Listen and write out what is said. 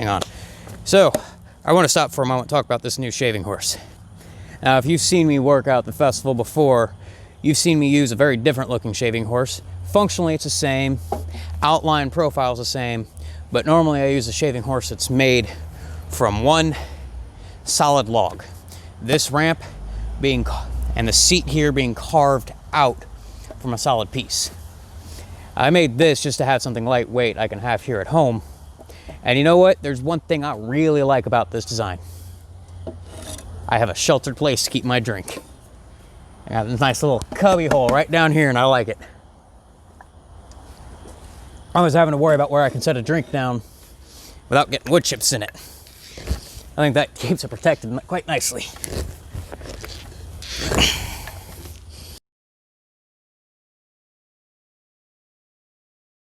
hang on. So, I want to stop for a moment and talk about this new shaving horse. Now, if you've seen me work out at the festival before, you've seen me use a very different looking shaving horse. Functionally, it's the same. Outline profile is the same. But normally I use a shaving horse that's made from one solid log. This ramp being, and the seat here being carved out from a solid piece. I made this just to have something lightweight I can have here at home. And you know what? There's one thing I really like about this design. I have a sheltered place to keep my drink. I got this nice little cubby hole right down here, and I like it. I was having to worry about where I can set a drink down without getting wood chips in it. I think that keeps it protected quite nicely.